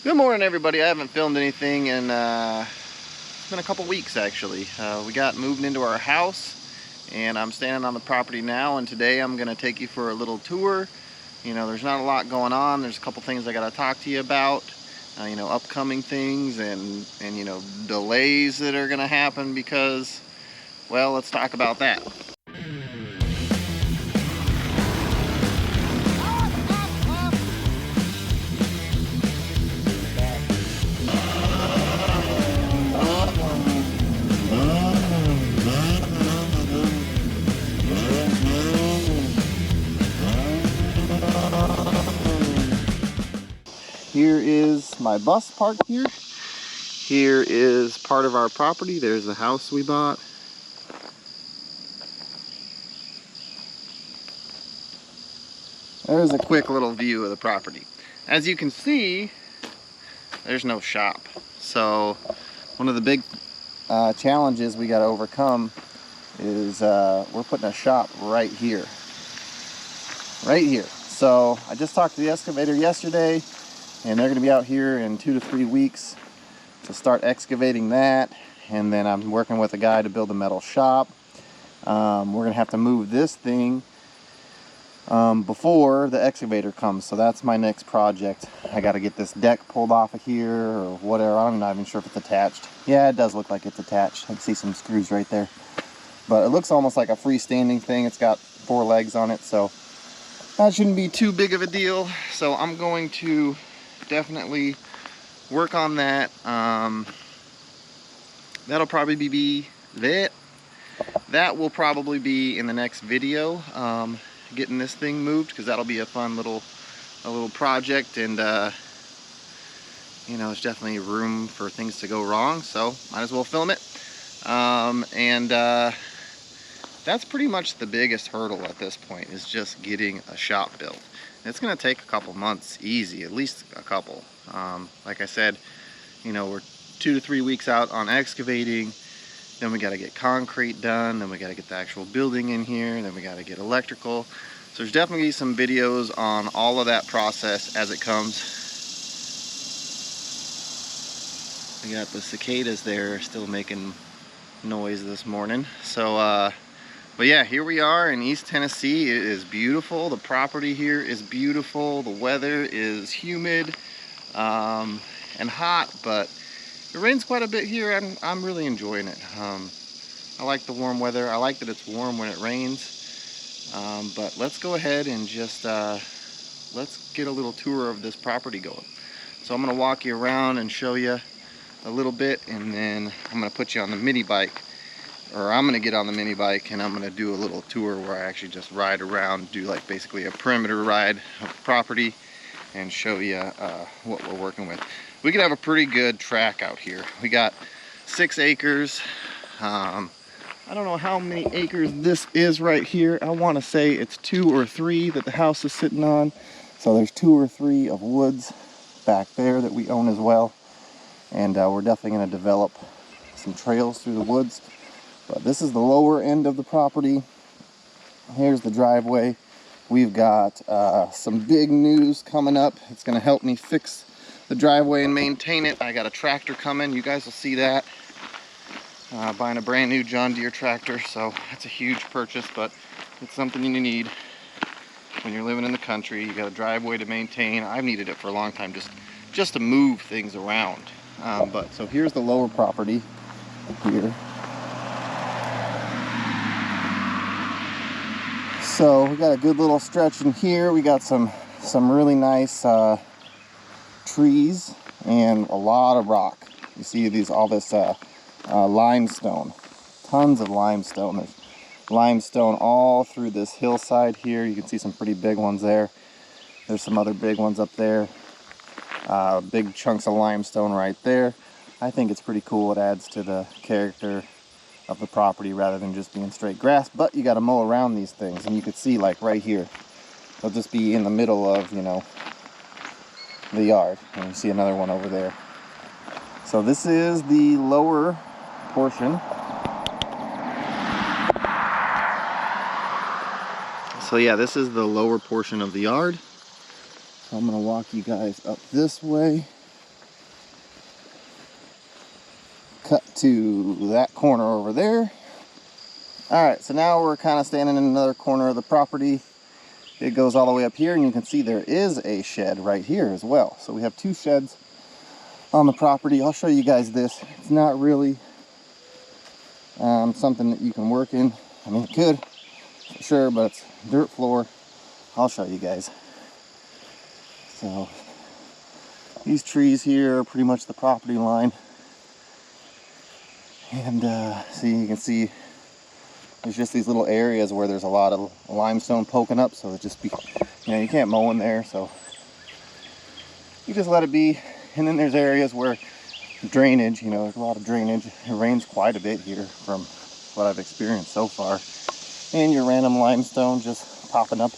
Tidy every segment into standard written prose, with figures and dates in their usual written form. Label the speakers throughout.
Speaker 1: Good morning, everybody. I haven't filmed anything in it's been a couple weeks actually. We got moved into our house and I'm standing on the property now, and today I'm gonna take you for a little tour. You know, there's not a lot going on. There's a couple things I gotta talk to you about, you know, upcoming things and you know, delays that are gonna happen because, well, let's talk about that. Here is my bus parked here. Here is part of our property. There's the house we bought. There's a quick little view of the property. As you can see, there's no shop. So one of the big challenges we got to overcome is we're putting a shop right here. Right here. So I just talked to the excavator yesterday, and they're going to be out here in 2 to 3 weeks to start excavating that. And then I'm working with a guy to build a metal shop. We're going to have to move this thing before the excavator comes. So that's my next project. I got to get this deck pulled off of here or whatever. I'm not even sure if it's attached. Yeah, it does look like it's attached. I can see some screws right there. But it looks almost like a freestanding thing. It's got 4 legs on it, so that shouldn't be too big of a deal. So I'm going to definitely work on that. That'll probably be that will probably be in the next video, getting this thing moved, because that'll be a fun little project, and you know, there's definitely room for things to go wrong, so might as well film it. That's pretty much the biggest hurdle at this point, is just getting a shop built. It's going to take a couple months, easy, at least a couple. Like I said, you know, we're 2 to 3 weeks out on excavating, then we got to get concrete done, then we got to get the actual building in here, and then we got to get electrical. So there's definitely some videos on all of that process as it comes. We got the cicadas there still making noise this morning. So but yeah, here we are in East Tennessee. It is beautiful. The property here is beautiful. The weather is humid and hot, but it rains quite a bit here, and I'm really enjoying it. I like the warm weather. I like that it's warm when it rains. But let's go ahead and just let's get a little tour of this property going. So I'm going to walk you around and show you a little bit, and then I'm going to put you on the mini bike. Or I'm going to get on the mini bike and I'm going to do a little tour where I actually just ride around, do like basically a perimeter ride of the property, and show you what we're working with. We could have a pretty good track out here. We got 6 acres. I don't know how many acres this is right here. I want to say it's 2 or 3 that the house is sitting on. So there's 2 or 3 of woods back there that we own as well. And we're definitely going to develop some trails through the woods. But this is the lower end of the property. Here's the driveway. We've got some big news coming up. It's going to help me fix the driveway and maintain it. I got a tractor coming. You guys will see that. Buying a brand new John Deere tractor. So that's a huge purchase, but it's something you need when you're living in the country. You got a driveway to maintain. I've needed it for a long time just to move things around. But so here's the lower property here. So we got a good little stretch in here. We got some really nice trees and a lot of rock. You see all this limestone, tons of limestone. There's limestone all through this hillside here. You can see some pretty big ones there. There's some other big ones up there. Big chunks of limestone right there. I think it's pretty cool. It adds to the character of the property rather than just being straight grass, but you got to mow around these things, and you could see like right here, they'll just be in the middle of, you know, the yard, and you see another one over there. So this is the lower portion. So yeah, this is the lower portion of the yard. So I'm going to walk you guys up this way. cut to that corner over there. All right, so now we're kind of standing in another corner of the property. It goes all the way up here, and you can see there is a shed right here as well. So we have two sheds on the property. I'll show you guys this. It's not really something that you can work in. I mean, it could, for sure, but it's dirt floor. I'll show you guys. So these trees here are pretty much the property line. And see, you can see there's just these little areas where there's a lot of limestone poking up, so it just be, you know, you can't mow in there, so you just let it be. And then there's areas where drainage, you know, there's a lot of drainage. It rains quite a bit here from what I've experienced so far. And your random limestone just popping up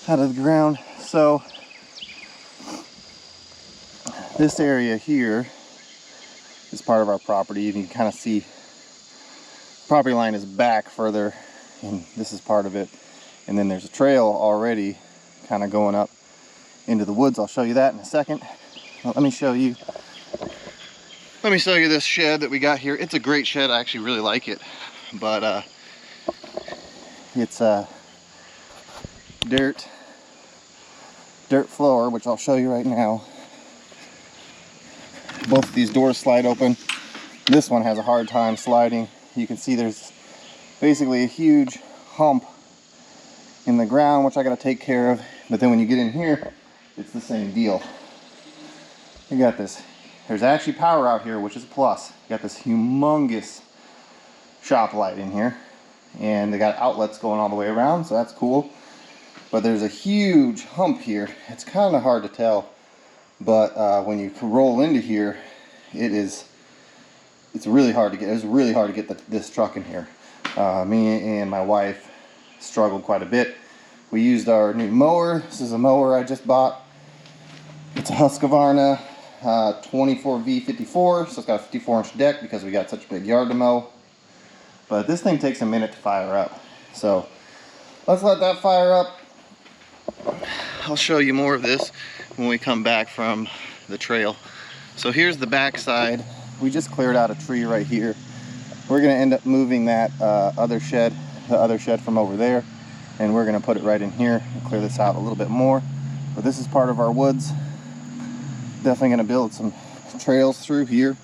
Speaker 1: out of the ground. So this area here is part of our property, and you can kind of see property line is back further, and this is part of it. And then there's a trail already kind of going up into the woods. I'll show you that in a second. Well, let me show you this shed that we got here. It's a great shed. I actually really like it, but it's a dirt floor, which I'll show you right now. Both of these doors slide open. This one has a hard time sliding. You can see there's basically a huge hump in the ground, which I got to take care of. But then when you get in here, it's the same deal. You got this. There's actually power out here, which is a plus. You got this humongous shop light in here, and they got outlets going all the way around, so that's cool. But there's a huge hump here. It's kind of hard to tell, but when you roll into here, it's really hard to get. It's really hard to get this truck in here. Me and my wife struggled quite a bit. We used our new mower. This is a mower I just bought. It's a Husqvarna 24V54, so it's got a 54-inch deck because we got such a big yard to mow. But this thing takes a minute to fire up. So let's let that fire up. I'll show you more of this when we come back from the trail. So here's the back side. We just cleared out a tree right here. We're gonna end up moving that the other shed from over there, and we're gonna put it right in here and clear this out a little bit more. But this is part of our woods. Definitely gonna build some trails through here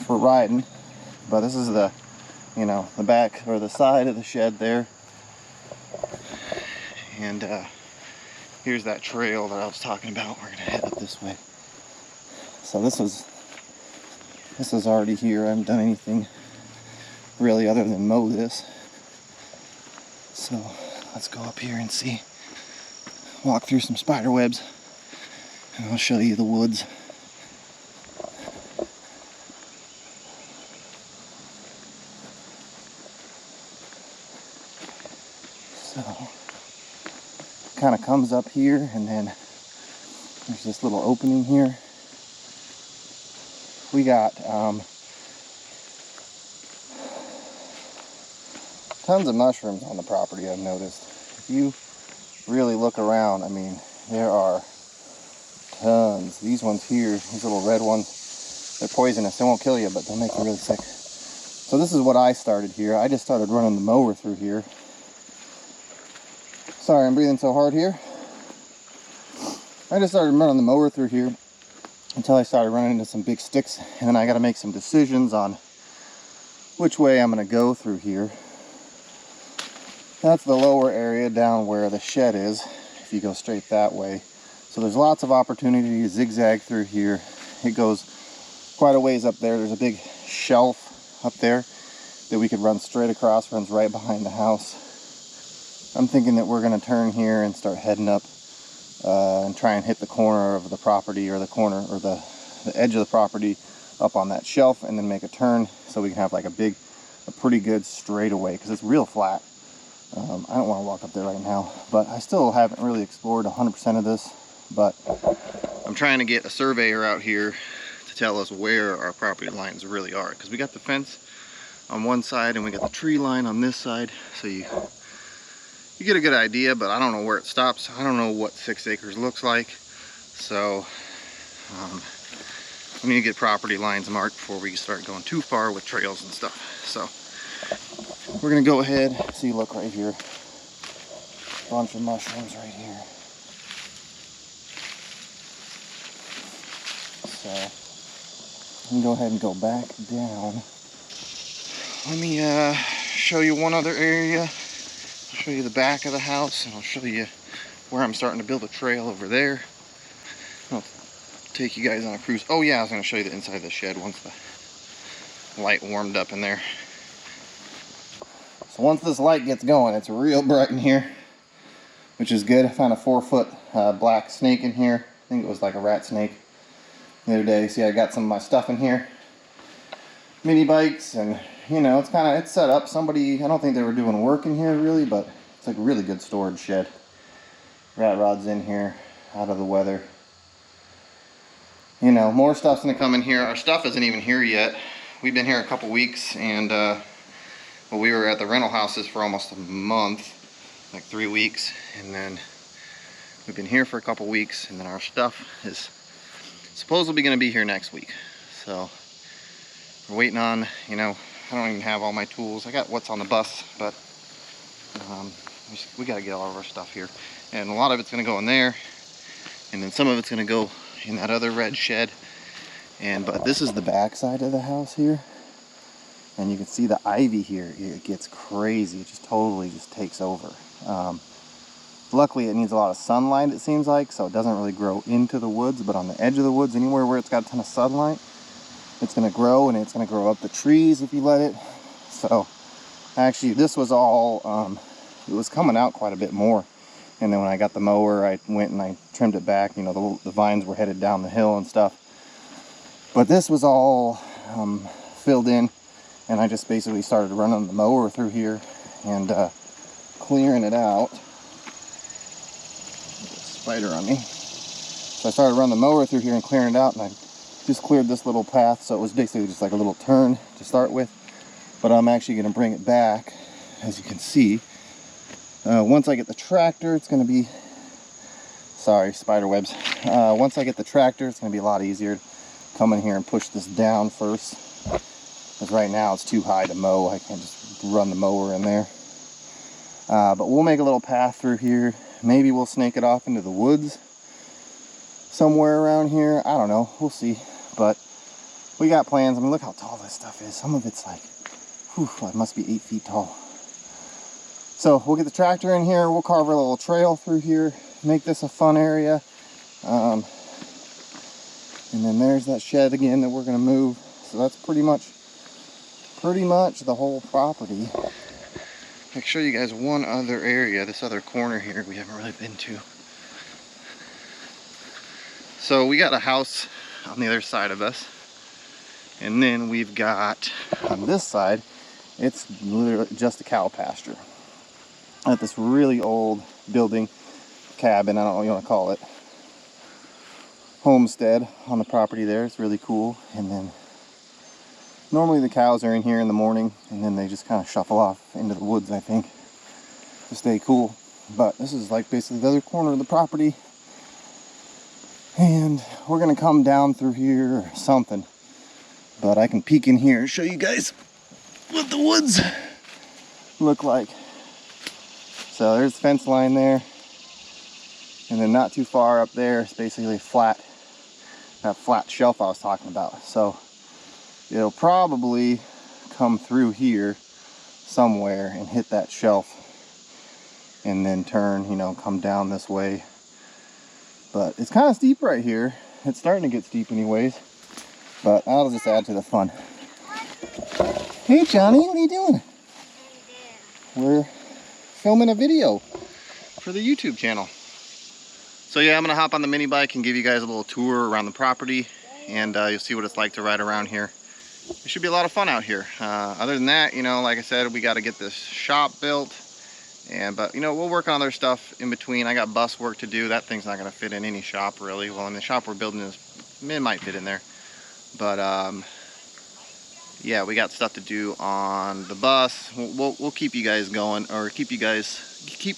Speaker 1: for riding. But this is the, you know, the back or the side of the shed there. And here's that trail that I was talking about. We're gonna head up this way. So this is already here. I haven't done anything really other than mow this. So let's go up here and see. Walk through some spider webs, and I'll show you the woods. So kind of comes up here, and then there's this little opening here. We got tons of mushrooms on the property, I've noticed. If you really look around, I mean, there are tons. These ones here, these little red ones, they're poisonous. They won't kill you, but they'll make you really sick. So this is what I started here. I just started running the mower through here. Sorry, I'm breathing so hard here. I just started running the mower through here until I started running into some big sticks, and then I got to make some decisions on which way I'm going to go through here. That's the lower area down where the shed is, if you go straight that way. So there's lots of opportunity to zigzag through here. It goes quite a ways up there. There's a big shelf up there that we could run straight across, runs right behind the house. I'm thinking that we're going to turn here and start heading up and try and hit the corner of the property, or the corner or the edge of the property up on that shelf, and then make a turn so we can have like a pretty good straightaway, because it's real flat. I don't want to walk up there right now, but I still haven't really explored 100% of this. But I'm trying to get a surveyor out here to tell us where our property lines really are, because we got the fence on one side and we got the tree line on this side, so you get a good idea, but I don't know where it stops. I don't know what 6 acres looks like. So we need to get property lines marked before we start going too far with trails and stuff. So we're gonna go ahead. See, look right here, bunch of mushrooms right here. So I'm gonna go ahead and go back down. Let me show you one other area. I'll show you the back of the house, and I'll show you where I'm starting to build a trail over there. I'll take you guys on a cruise. Oh yeah, I was gonna show you the inside of the shed once the light warmed up in there. So once this light gets going, it's real bright in here, which is good. I found a 4-foot black snake in here. I think it was like a rat snake the other day. See, I got some of my stuff in here, mini bikes, and you know, it's set up. Somebody, I don't think they were doing work in here really, but it's like a really good storage shed. Rat rods in here, out of the weather. You know, more stuff's gonna come in here. Our stuff isn't even here yet. We've been here a couple weeks, and well, we were at the rental houses for almost a month, like 3 weeks, and then we've been here for a couple weeks, and then our stuff is supposedly gonna be here next week. So we're waiting on, you know, I don't even have all my tools. I got what's on the bus, but we gotta get all of our stuff here. And a lot of it's gonna go in there, and then some of it's gonna go in that other red shed. But this is the back side of the house here, and you can see the ivy here. It gets crazy. It just totally just takes over. Luckily it needs a lot of sunlight, it seems like, so it doesn't really grow into the woods, but on the edge of the woods, anywhere where it's got a ton of sunlight, it's gonna grow, and it's gonna grow up the trees if you let it. So actually this was all it was coming out quite a bit more, and then when I got the mower, I went and I trimmed it back. You know, the vines were headed down the hill and stuff, but this was all filled in, and I just basically started running the mower through here and clearing it out. Spider on me. So I started running the mower through here and clearing it out, and I just cleared this little path, so it was basically just like a little turn to start with. But I'm actually going to bring it back, as you can see. Once I get the tractor, it's going to be, sorry, spider webs. Once I get the tractor, it's going to be a lot easier to come in here and push this down first, because right now it's too high to mow. I can't just run the mower in there. But we'll make a little path through here. Maybe we'll snake it off into the woods somewhere around here. I don't know. We'll see. But we got plans. I mean, look how tall this stuff is. Some of it's like, whew, it must be 8 feet tall. So we'll get the tractor in here. We'll carve a little trail through here, make this a fun area. And then there's that shed again that we're going to move. So that's pretty much the whole property. I can show you guys one other area, this other corner here we haven't really been to. So we got a house on the other side of us, and then we've got on this side, it's literally just a cow pasture. At this really old building, cabin, I don't know what you want to call it, homestead on the property there. It's really cool. And then normally the cows are in here in the morning, and then they just kind of shuffle off into the woods, I think, to stay cool. But this is like basically the other corner of the property, and we're gonna come down through here or something. But I can peek in here and show you guys what the woods look like. So there's the fence line there, and then not too far up there is basically flat, that flat shelf I was talking about. So it'll probably come through here somewhere and hit that shelf, and then turn, you know, come down this way. But it's kind of steep right here. It's starting to get steep anyways, but that'll just add to the fun. Hey Johnny, what are you doing? We're filming a video for the YouTube channel. So yeah, I'm gonna hop on the mini bike and give you guys a little tour around the property, and you'll see what it's like to ride around here. It should be a lot of fun out here. Other than that, you know, like I said, we got to get this shop built, but you know, we'll work on other stuff in between. I got bus work to do. That thing's not going to fit in any shop really. Well, in the shop we're building, it might fit in there, but yeah, we got stuff to do on the bus. We'll keep you guys going, or keep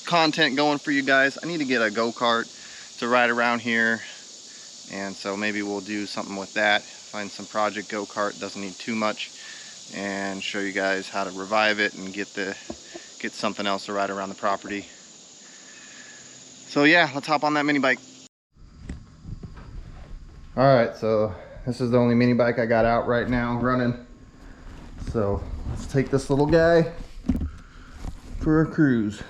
Speaker 1: content going for you guys. I need to get a go-kart to ride around here, and so maybe we'll do something with that. Find some project go-kart, doesn't need too much, and show you guys how to revive it and get something else to ride around the property. So yeah, let's hop on that mini bike. All right, so this is the only mini bike I got out right now running. So let's take this little guy for a cruise.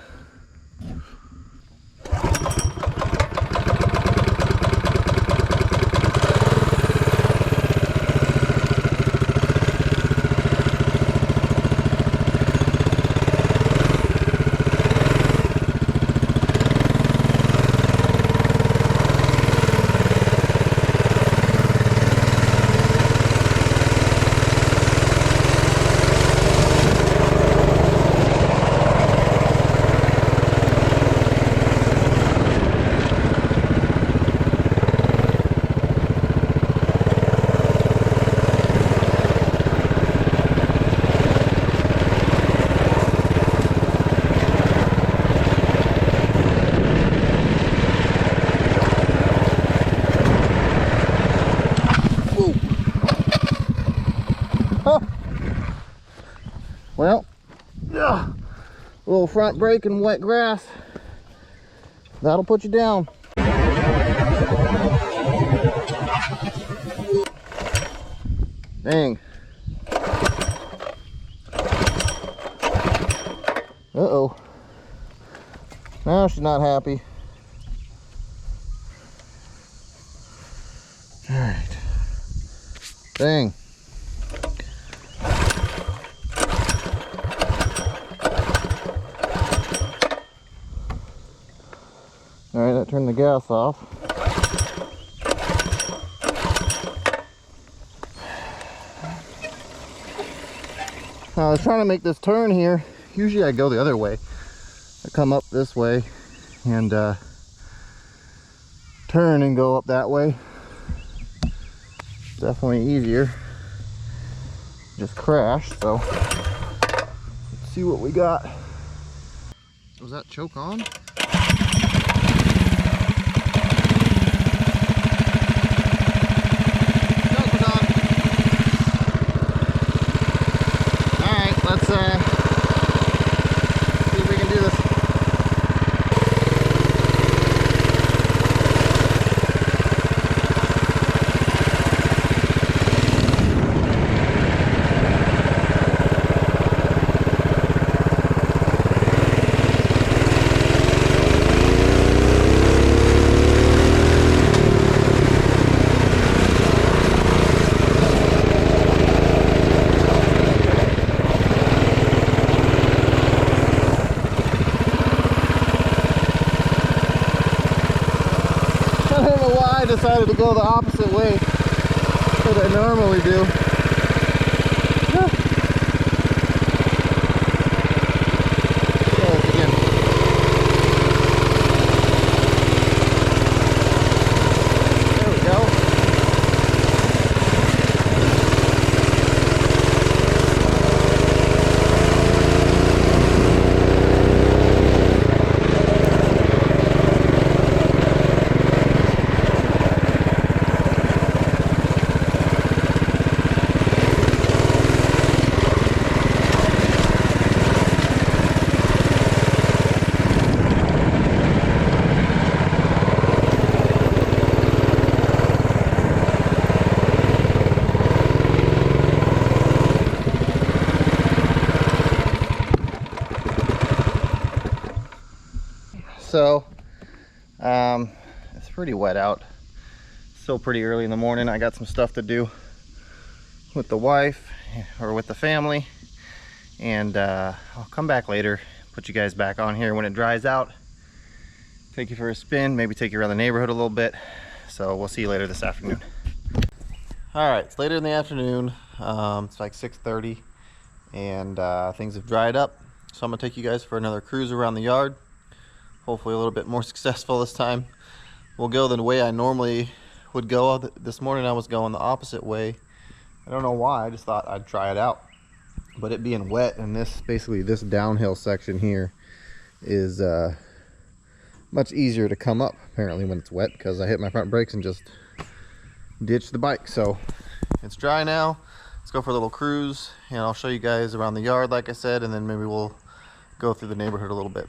Speaker 1: Well, a little front brake and wet grass, that'll put you down. Dang. Uh-oh. Now she's not happy. All right. Dang. All right, that turned the gas off. Now, I was trying to make this turn here. Usually I go the other way. I come up this way and turn and go up that way. Definitely easier. Just crashed, so let's see what we got. Was that choke on? Let's see if we can do this. I decided to go the opposite way that I normally do. There we go. So it's pretty wet out. Still pretty early in the morning. I got some stuff to do with the wife or with the family, and I'll come back later, put you guys back on here when it dries out, take you for a spin, maybe take you around the neighborhood a little bit. So we'll see you later this afternoon. All right, it's later in the afternoon. It's like 6:30, and things have dried up, so I'm gonna take you guys for another cruise around the yard. Hopefully a little bit more successful this time. We'll go the way I normally would go. This morning I was going the opposite way. I don't know why, I just thought I'd try it out. But it being wet, and basically this downhill section here is much easier to come up apparently when it's wet, because I hit my front brakes and just ditch the bike. So it's dry now. Let's go for a little cruise, and I'll show you guys around the yard like I said, and then maybe we'll go through the neighborhood a little bit.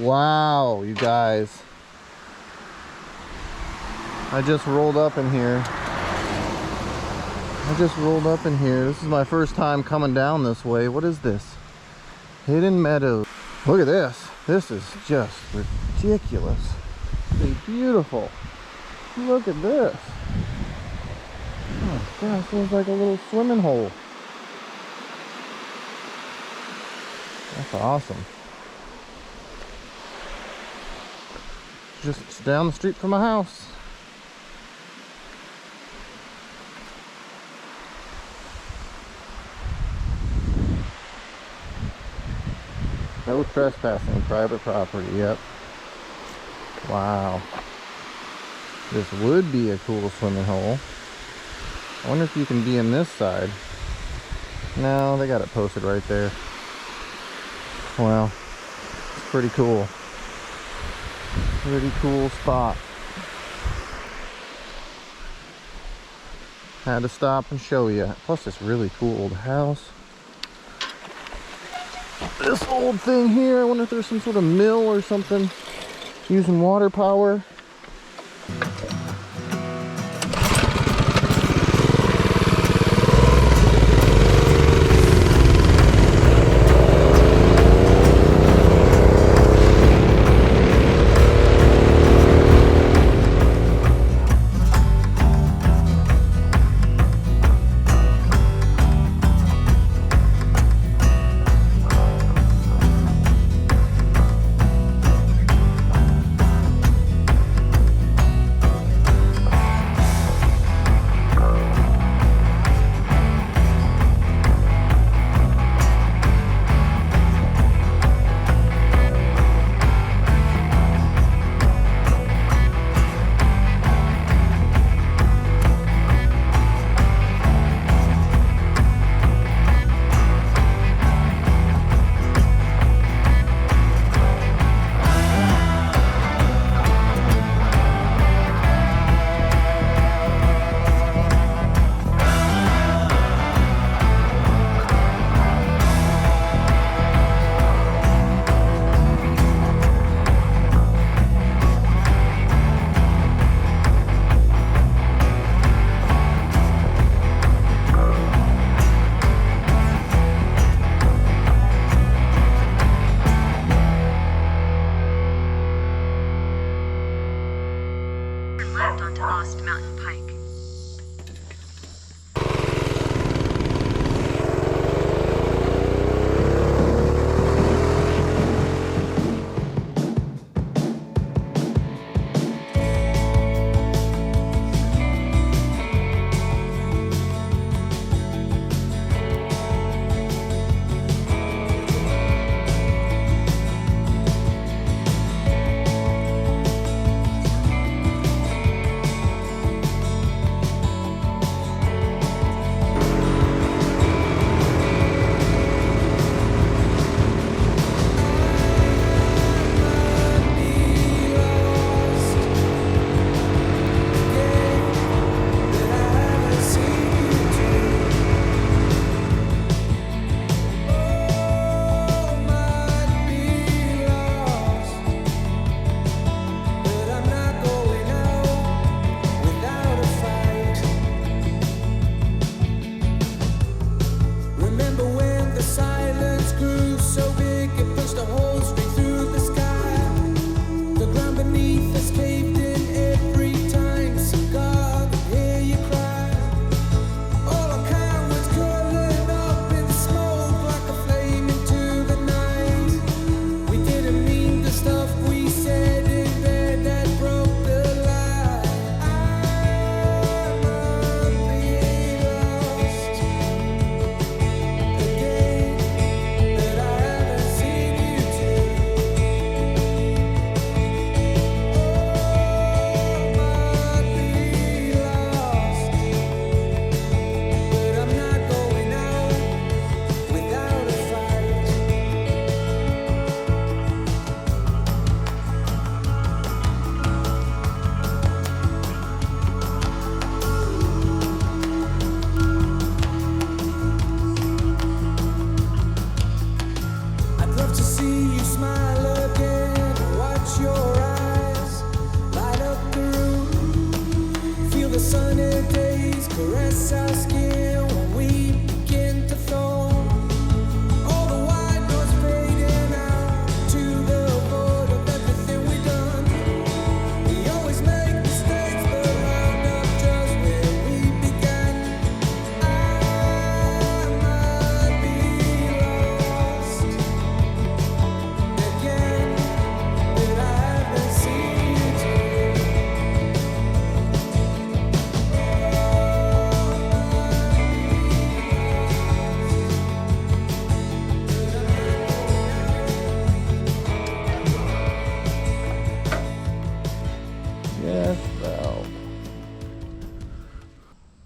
Speaker 1: Wow, you guys. I just rolled up in here. This is my first time coming down this way. What is this? Hidden Meadows. Look at this. This is just ridiculous. It's beautiful. Look at this. Oh gosh, this is like a little swimming hole. That's awesome. Just down the street from my house. No trespassing, private property, yep. Wow. This would be a cool swimming hole. I wonder if you can be in this side. No, they got it posted right there. Well, it's pretty cool. Pretty cool spot. Had to stop and show you. Plus this really cool old house. This old thing here, I wonder if there's some sort of mill or something using water power.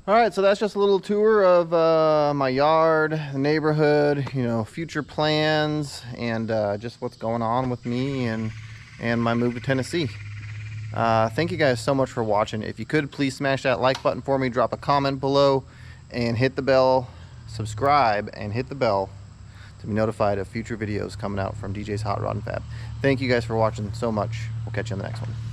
Speaker 1: All right, so that's just a little tour of my yard, the neighborhood, you know, future plans, and just what's going on with me and and my move to Tennessee. Thank you guys so much for watching. If you could, please smash that like button for me, drop a comment below, and hit the bell, subscribe, and hit the bell to be notified of future videos coming out from DJ's Hot Rod and Fab. Thank you guys for watching so much. We'll catch you on the next one.